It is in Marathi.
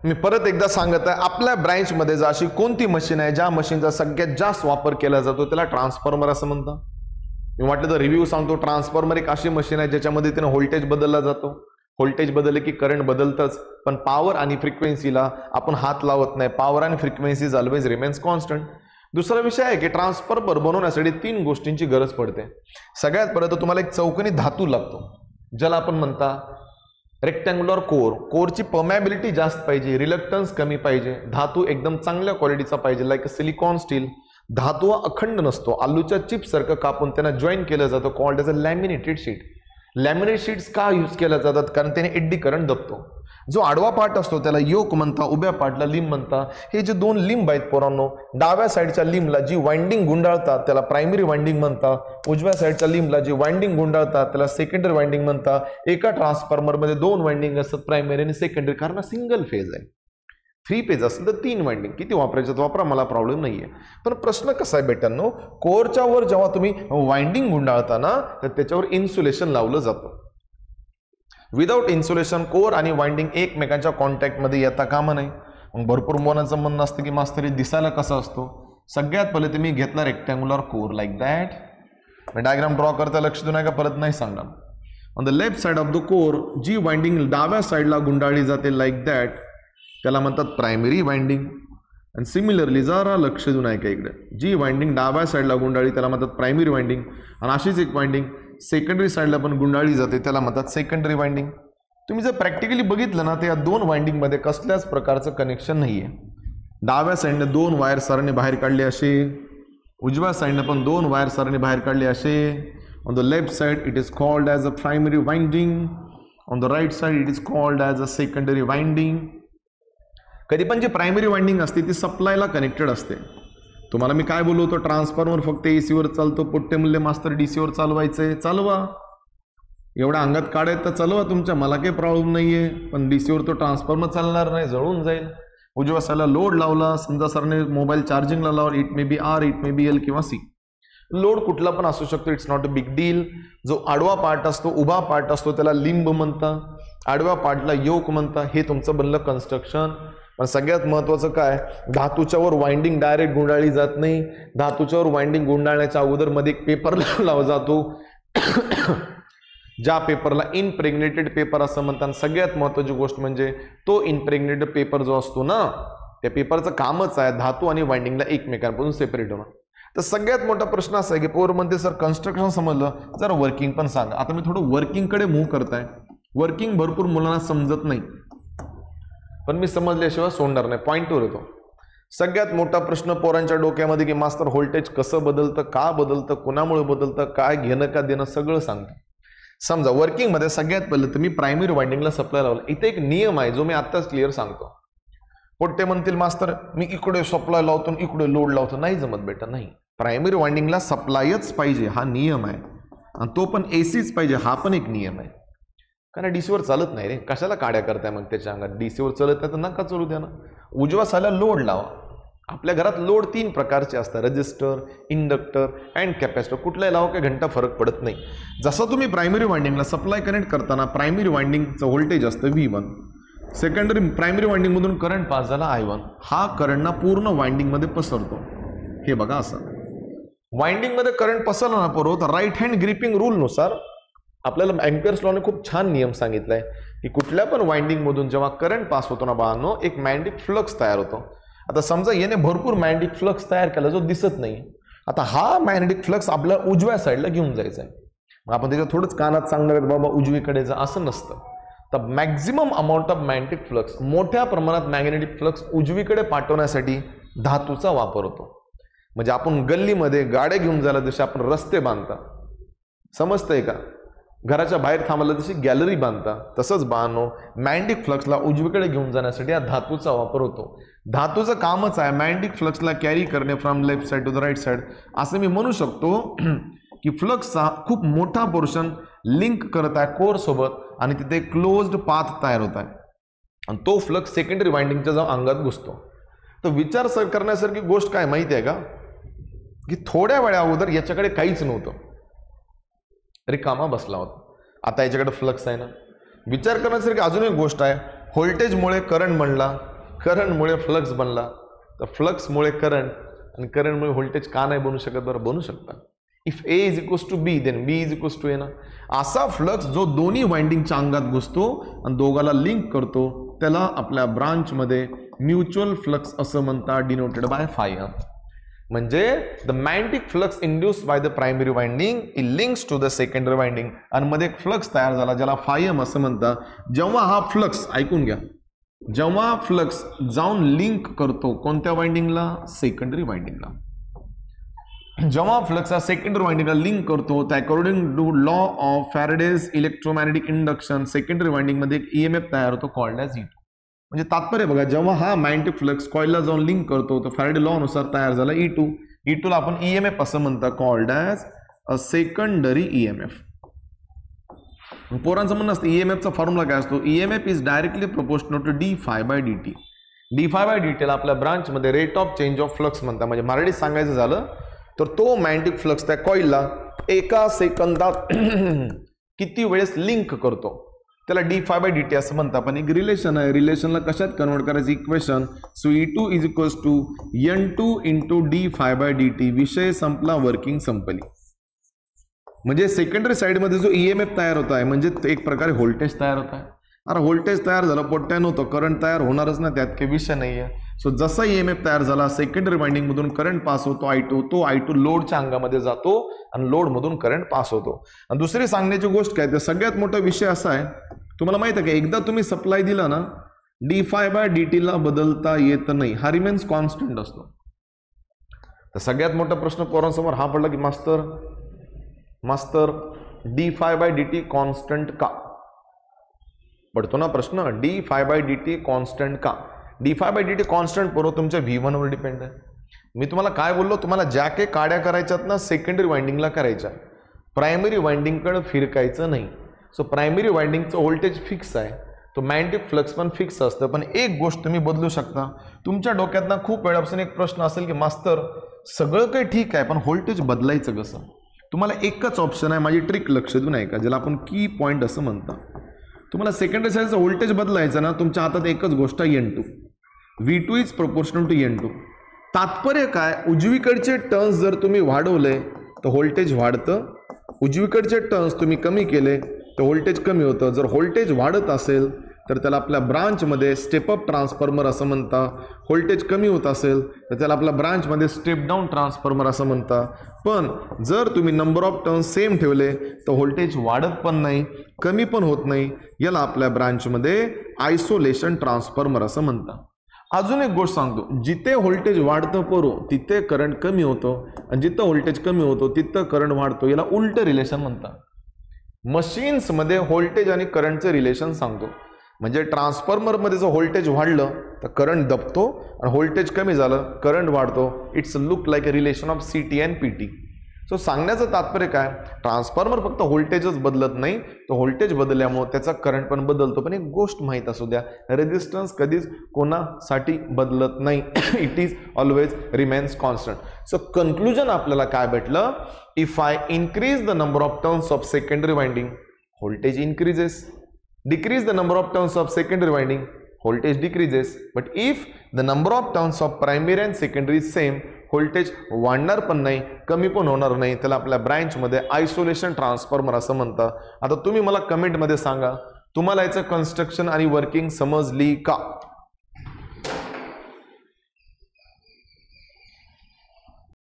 मी परत एकदा सांगत आहे, आपल्या ब्रँचमध्ये जर अशी कोणती मशीन आहे ज्या मशीनचा सगळ्यात जास्त वापर केला जातो त्याला ट्रान्सफॉर्मर असं म्हणतात. मी म्हटलं तर रिव्ह्यू सांगतो. ट्रान्सफॉर्मर एक अशी मशीन आहे ज्याच्यामध्ये त्यानं व्होल्टेज बदलला जातो. व्होल्टेज बदलले की करंट बदलतच, पण पॉवर आणि फ्रिक्वेन्सीला आपण हात लावत नाही. पॉवर आणि frequency is always remains constant. दुसरा विषय आहे की ट्रान्सफॉर्मर बनवण्यासाठी 3 गोष्टींची गरज पडते. सगळ्यात पहिले तर तुम्हाला एक चौकोनी धातू लागतो ज्याला आपण म्हणता रेक्टँग्युलर कोर. कोरची परमॅबिलिटी जास्त पाहिजे, रिलक्टन्स कमी पाहिजे, धातू एकदम चांगल्या क्वालिटीचा पाहिजे, लाईक सिलिकॉन स्टील. धातू हा अखंड नसतो, आलूच्या चिप सारखं कापून त्यांना जॉईन केलं जातं, called as a laminated sheet. Laminate sheets का यूज केल्या जातात? कारण त्याने एडी करंट दबतो. जो आडवा पार्ट असतो त्याला योक म्हणता, उभ्या पार्टला लिंब म्हणता. हे जे 2 लिंब आहेत पोरांनो, डाव्या साईडच्या लिंबला जी वाइंडिंग गुंडाळतात त्याला प्रायमरी वाइंडिंग म्हणता, उजव्या साईडच्या लिंबला जी वाइंडिंग गुंडाळतात त्याला सेकंडरी वाइंडिंग म्हणता. एका ट्रान्सफॉर्मर मध्ये 2 वाइंडिंग असतात, प्रायमरी आणि सेकंडरी, कारण सिंगल फेज आहे. 3 पेज असेल तर 3 वाइंडिंग. किती वापरायचं वापरा, मला प्रॉब्लेम नाहीये. पण प्रश्न कसा आहे बेटांनो, कोरच्या वर जेव्हा तुम्ही वाइंडिंग गुंडाळता ना तर त्याच्यावर इन्सुलेशन लावलं जातं. विदाउट इन्सुलेशन कोर आणि वाइंडिंग एकमेकांच्या कॉन्टॅक्टमध्ये येता कामा नाही. मग भरपूर मुलांचं म्हणणं असतं की मास्तर दिसायला कसा असतो. सगळ्यात पहिले तुम्ही घेतला rectangular core like that. Diagram draw करता लक्ष देऊ नका, परत नाही सांगणार. On the left side of the core जी वाइंडिंग डाव्या साईडला गुंडाळली जाते लाईक दॅट त्याला म्हणतात प्रायमरी वाइंडिंग. आणि सिमिलरली जरा लक्ष देऊ नका इकडे, जी वाइंडिंग डाव्या साईडला गुंडाळी त्याला म्हणतात प्रायमरी वाइंडिंग. आणि अशीच एक वाइंडिंग सेकंडरी साईडला पण गुंडाळली जाते त्याला म्हणतात सेकंडरी वाइंडिंग. तुम्ही जर प्रॅक्टिकली बघितलं ना तर या 2 वाइंडिंग मध्ये कसल्याच प्रकारचं कनेक्शन नाहीये. डाव्या साईडने 2 वायर सरांनी बाहेर काढले असे, उजव्या साईडने पण 2 वायर सरांनी बाहेर काढले असे. On the left side it is called as a primary winding, on the right side it is called as a secondary winding. कधी पण जी प्रायमरी वाइंडिंग असते ती सप्लायला कनेक्टेड असते. तुम्हाला मी काय बोललो होतो, ट्रान्सफॉर्मर फक्त एसीवर चालतो, पोट्टे मूल्य मास्तर डीसीवर चालवायचंय, चालवा. एवढ्या अंगात काढायचं तर चालवा तुमच्या, मला काही प्रॉब्लेम नाहीये. पण डीसीवर तो ट्रान्सफॉर्मर चालणार नाही, जळून जाईल. उजव्या साईडला लोड लावला, समजा सरने मोबाईल चार्जिंगला लावला, it may be R, it may be L किंवा सी. लोड कुठला पण असू शकतो, it's not a big deal. जो आडवा पार्ट असतो, उभा पार्ट असतो त्याला लिंब म्हणता, आडव्या पार्टला योक म्हणता. हे तुमचं बनलं कन्स्ट्रक्शन. पण सगळ्यात महत्वाचं काय, धातूच्या वर वाइंडिंग डायरेक्ट गुंडाळली जात नाही. धातूच्या वर वाइंडिंग गुंडाळण्याच्या अगोदर मध्ये एक पेपर लावला जातो ज्या पेपरला इनप्रेग्नेटेड पेपर असं म्हणतात. सगळ्यात महत्वाची गोष्ट म्हणजे तो इनप्रेग्नेटेड पेपर जो असतो ना त्या पेपरचं कामच आहे धातू आणि वाइंडिंगला एकमेकांपासून सेपरेट होणं. तर सगळ्यात मोठा प्रश्न असा आहे की पोर म्हणते सर कन्स्ट्रक्शन समजलं, जरा वर्किंग पण सांगा. आता मी थोडं वर्किंगकडे मूव्ह करताय. वर्किंग भरपूर मुलांना समजत नाही, पण मी समजल्याशिवाय सोडणार नाही. पॉइंटवर येतो. सगळ्यात मोठा प्रश्न पोरांच्या डोक्यामध्ये की मास्तर व्होल्टेज कसं बदलतं, का बदलतं, कुणामुळे बदलतं, काय घेणं का देणं सगळं सांगतं. समजा वर्किंग मध्ये सगळ्यात पहिलं तर मी प्रायमरी वाइंडिंगला सप्लाय लावला. इथे एक नियम आहे जो मी आत्ताच क्लिअर सांगतो. पोट्टे म्हणतील मास्तर मी इकडे सप्लाय लावतो इकडे लोड लावतो, नाही जमत बेटा. नाही, प्रायमरी वाइंडिंगला सप्लायच पाहिजे हा नियम आहे. आणि तो पण एसीच पाहिजे हा पण एक नियम आहे. कारण डीसीवर चालत नाही रे, कशाला काड्या करताय मग त्याच्या अंगात. डीसीवर चालत नाही तर नका चालू द्या ना. उजव्या साईडला लोड लावा. आपल्या घरात लोड 3 प्रकारचे असतात, रजिस्टर, इंडक्टर अँड कॅपॅसिटर. कुठलाही लावा काही घंटा फरक पडत नाही. जसं तुम्ही प्रायमरी वाइंडिंगला सप्लाय कनेक्ट करताना प्रायमरी वाइंडिंगचं व्होल्टेज असतं V1, सेकंडरी प्रायमरी वाइंडिंग मधून करंट पास झाला I1, हा करंटना पूर्ण वाइंडिंग मध्ये पसरतो. हे बघा असं वाइंडिंग मध्ये करंट पसरला ना पोरो तर राईट हँड ग्रिपिंग रूल नुसार आपल्याला एम्पियर्स लॉने खूप छान नियम सांगितलाय की कुठल्या पण वाइंडिंग मधून जेव्हा करंट पास होतो ना बाळांनो एक मॅग्नेटिक फ्लक्स तयार होतो. आता समजा याने भरपूर मॅग्नेटिक फ्लक्स तयार केला जो दिसत नाही. आता हा मॅग्नेटिक फ्लक्स आपल्या उजव्या साईडला घेऊन जायचा आहे. मग आपण त्याच्या थोडंच कानात सांगणार बाबा उजवीकडे जा असं नसतं. तर maximum amount of magnetic flux, मोठ्या प्रमाणात मॅग्नेटिक फ्लक्स उजवीकडे पाठवण्यासाठी धातूचा वापर होतो. म्हणजे आपण गल्लीमध्ये गाड्या घेऊन जायला जसे आपण रस्ते बांधता, समजतंय का, घराच्या बाहेर थांबायला जशी गॅलरी बांधता, तसंच बांधनो मॅग्नेटिक फ्लक्सला उजवीकडे घेऊन जाण्यासाठी हा धातूचा वापर होतो. धातूचं कामच आहे मॅग्नेटिक फ्लक्सला कॅरी करणे from left side to the right side. असं मी म्हणू शकतो की फ्लक्सचा खूप मोठा पोर्शन लिंक करत आहे कोर सोबत आणि तिथे क्लोज्ड पाथ तयार होत आहे आणि तो फ्लक्स सेकंडरी वाइंडिंगच्या जाऊन अंगात घुसतो. तर विचार करण्यासारखी गोष्ट काय माहिती आहे का, की थोड्या वेळा अगोदर याच्याकडे काहीच नव्हतं, रिकामा बसला होता. आता याच्याकडे फ्लक्स आहे ना. विचार करण्यासारखी अजून एक गोष्ट आहे, व्होल्टेजमुळे करंट बनला, करंटमुळे फ्लक्स बनला, तर फ्लक्समुळे करंट आणि करंटमुळे व्होल्टेज का नाही बनू शकत? बरं बनू शकतात. If A is equals to B then B is equals to A ना. असा फ्लक्स जो दोन्ही वाइंडिंगच्या अंगात घुसतो आणि दोघाला लिंक करतो त्याला आपल्या ब्रांचमध्ये म्युच्युअल फ्लक्स असं म्हणतात, डिनोटेड बाय फाय. म्हणजे the magnetic flux induced by the primary winding it links to the secondary winding, आणि मध्ये एक फ्लक्स तयार झाला ज्याला फायम असं म्हणतात. जेव्हा हा फ्लक्स, ऐकून घ्या, जेव्हा फ्लक्स जाऊन लिंक करतो कोणत्या वाइंडिंगला? सेकंडरी वाइंडिंगला. जेव्हा फ्लक्स हा सेकंडरी वाइंडिंगला लिंक करतो तर according to law of Faraday's electromagnetic induction secondary winding मध्ये एक ईएमएफ तयार होतो कॉल्ड ॲज E2. म्हणजे तात्पर्य बघा, जेव्हा हा मॅग्नेटिक फ्लक्स कॉइलला जाऊन लिंक करतो तर फॅरेडे लॉ नुसार तयार झाला E2. E2 ला आपण ईएमएफ असं म्हणतात called as a secondary EMF. पोरांचं म्हणणं असतं ईएमएफचा फॉर्म्युला काय असतो? EMF is directly proportional to d∅dt. d∅dt ला आपल्या ब्रांचमध्ये rate of change of flux म्हणतात. म्हणजे मराठीत सांगायचं झालं तर तो मॅग्नेटिक फ्लक्स त्या कॉइलला एका सेकंदात किती वेळेस लिंक करतो त्याला d∅dt असं म्हणतात. पण एक रिलेशन आहे, रिलेशनला कशात कन्वर्ट करायचं? Equation. So E2 is equals to N2 into d∅dt. विषय संपला, वर्किंग संपली. म्हणजे सेकंडरी साईडमध्ये जो ईएमएफ तयार होत आहे म्हणजे एक प्रकारे व्होल्टेज तयार होत आहे. अरे व्होल्टेज तयार झालं पोट्ट्यानं होतं, करंट तयार होणारच ना, त्यात काही विषय नाही आहे. सो जसा ईएमएफ तयार झाला सेकंडरी वाइंडिंग मधून करंट पास होतो I2, तो I2 लोडच्या अंगामध्ये जातो आणि लोडमधून करंट पास होतो. आणि दुसरी सांगण्याची गोष्ट काय, तर सगळ्यात मोठा विषय असा आहे, तुम्हाला माहिती आहे का, एकदा तुम्ही सप्लाय दिला ना d∅dt ला बदलता येत नाही, हा रिमेन्स कॉन्स्टंट असतो. तर सगळ्यात मोठा प्रश्न पोरांसमोर हा पडला की मास्तर d∅dt कॉन्स्टंट का? पडतो ना प्रश्न, d∅dt कॉन्स्टंट का? d∅dt कॉन्स्टंट पोरं तुमच्या V1 वर डिपेंड आहे. मी तुम्हाला काय बोललो, तुम्हाला ज्या काही काड्या करायच्यात ना सेकंडरी वाइंडिंगला करायच्या, प्रायमरी वाइंडिंगकडे फिरकायचं नाही. सो प्रायमरी वाइंडिंगचं व्होल्टेज फिक्स आहे, तो मॅग्नेटिक फ्लक्स पण फिक्स असतं. पण एक गोष्ट तुम्ही बदलू शकता. तुमच्या डोक्यात ना खूप वेळापासून एक प्रश्न असेल की मास्तर सगळं काही ठीक आहे पण व्होल्टेज बदलायचं कसं? तुम्हाला एकच ऑप्शन आहे, माझी ट्रिक लक्ष देऊन ऐका, ज्याला आपण की पॉईंट असं म्हणतात. तुम्हाला सेकंडरी साईडचं व्होल्टेज बदलायचं ना, तुमच्या हातात एकच गोष्ट आहे N2. V2 is proportional to N2. तात्पर्य काय, उजवीकडचे टर्न्स जर तुम्ही वाढवले तर व्होल्टेज वाढतं, उजवीकडचे टर्न्स तुम्ही कमी केले तर व्होल्टेज कमी होतं. जर व्होल्टेज वाढत असेल तर त्याला आपल्या ब्रांचमध्ये स्टेप अप ट्रान्सफॉर्मर असं म्हणतात. व्होल्टेज कमी होत असेल तर त्याला आपल्या ब्रांचमध्ये स्टेप डाऊन ट्रान्सफॉर्मर असं म्हणतात. पण जर तुम्ही नंबर ऑफ टर्न्स सेम ठेवले तर व्होल्टेज वाढत पण नाही कमी पण होत नाही, याला आपल्या ब्रांचमध्ये आयसोलेशन ट्रान्सफॉर्मर असं म्हणतात. अजून एक गोष्ट सांगतो, जिथे व्होल्टेज वाढतं पोरो तिथे करंट कमी होतो आणि जिथं व्होल्टेज कमी होतो तिथं करंट वाढतो, याला उलट रिलेशन म्हणतात. मशीन्समध्ये व्होल्टेज आणि करंटचं रिलेशन सांगतो. म्हणजे ट्रान्सफॉर्मरमध्ये जर व्होल्टेज वाढलं तर करंट दबतो आणि व्होल्टेज कमी झालं करंट वाढतो. It's look like a relation of CT and PT. So सांगण्याचं तात्पर्य काय, ट्रान्सफॉर्मर फक्त व्होल्टेजच बदलत नाही, तो व्होल्टेज बदलल्यामुळे त्याचा करंट पण बदलतो. पण एक गोष्ट माहीत असू द्या, रेजिस्टन्स कधीच कोणासाठी बदलत नाही, it is always remains constant. So conclusion आपल्याला काय भेटलं, if I increase the number of turns of secondary winding voltage increases, decrease the number of turns of secondary winding voltage decreases, but if the number of turns of primary and secondary is same voltage वाढणार पण नाही कमी पण होणार नाही, त्याला आपल्या ब्रांच मध्ये आयसोलेशन ट्रान्सफॉर्मर असं म्हणतात. आता तुम्ही मला कमेंट मध्ये सांगा तुम्हाला याचं कन्स्ट्रक्शन आणि वर्किंग समजली का?